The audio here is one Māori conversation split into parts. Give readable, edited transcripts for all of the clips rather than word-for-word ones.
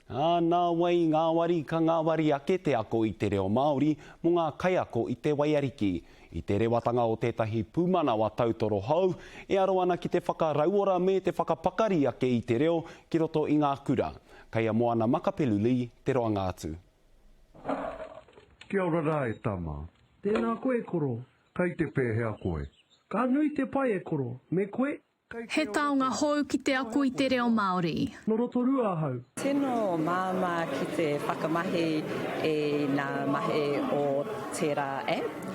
Nā wai ngā wari ka ngā wari ake te ako i te reo Māori mo ngā kai ako i te waiariki. I te rewatanga o tētahi pūmana wa tautoro hau, e aro ana ki te whakarauora me te whakapakari ake i te reo ki roto i ngā kura. Kei a Moana Makapeluli, te roanga atu. Kia ora rā e tama. Tēnā koe koro. Kei te pēhea koe. Ka nui te pai e koro. Me koe? He taonga hou ki te ako i te reo Māori. No roto rua hau. Tēnō māma ki te whakamahi e ngā mahe o tērā app.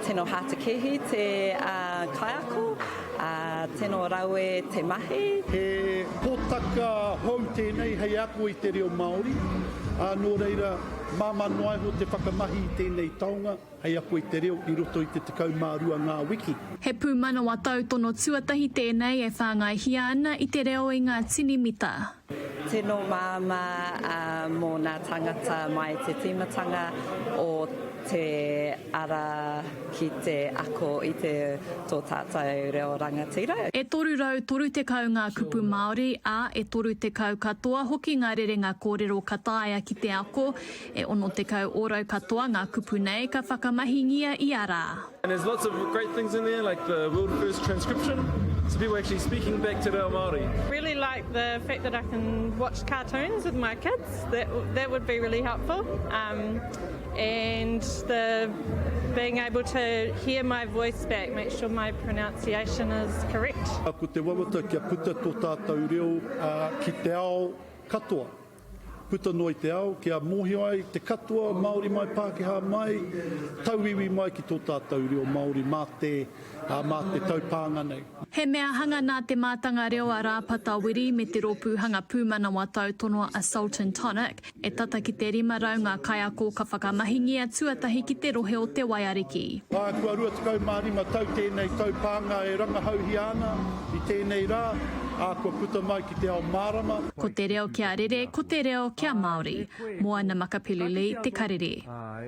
Tēnō hātakehi te kaiako. Tēnō raue te mahi. He pōtaka hou tēnei hei ako i te reo Māori. Nō reira, māma noai ho te whakamahi i tēnei taonga, hei ako i te reo i roto i te tekau mārua ngā wiki. He pūmana wa tautono tuatahi tēnei e whāngaihia ana i te reo i ngā tinimita. Tēnō māma mō ngā tangata mai te timatanga o te ara ki te ako i te tō tātou reo rangatira. E toru rau toru te kau ngā kupu Māori, a e toru te kau katoa hoki ngā rerenga kōrero kataia ki te ako, e ono te kau ōrau katoa ngā kupu nei ka whakamahingia i ara. And there's lots of great things in there, like the world first transcription. So people actually speaking back to Reo Māori. Really like the fact that I can watch cartoons with my kids. That would be really helpful. And the being able to hear my voice back, make sure my pronunciation is correct. Ko te wawata kia puta tō tātou reo ki te ao katoa. Puta noi te ao, kia mōhio ai te katoa, Māori mai, Pākehā mai, tauiwi mai ki tō tātou reo Māori mā te taupānga nei. He mea hanga nā te mātanga reo a Rāpata Wiri me te rōpūhanga pūmana wa tautono a Sultan Tonic, e tata ki te rima rau ngā kaiako ka whakamahingia tuatahi ki te rohe o te waiariki. Kua rua tekau mārima tau tēnei taupānga e rangahauhi ana i tēnei rā, kua puta mai ki te ao mārama. Ko te reo kia rere, ko te reo kia Māori. Moana Makapeluli, te karere.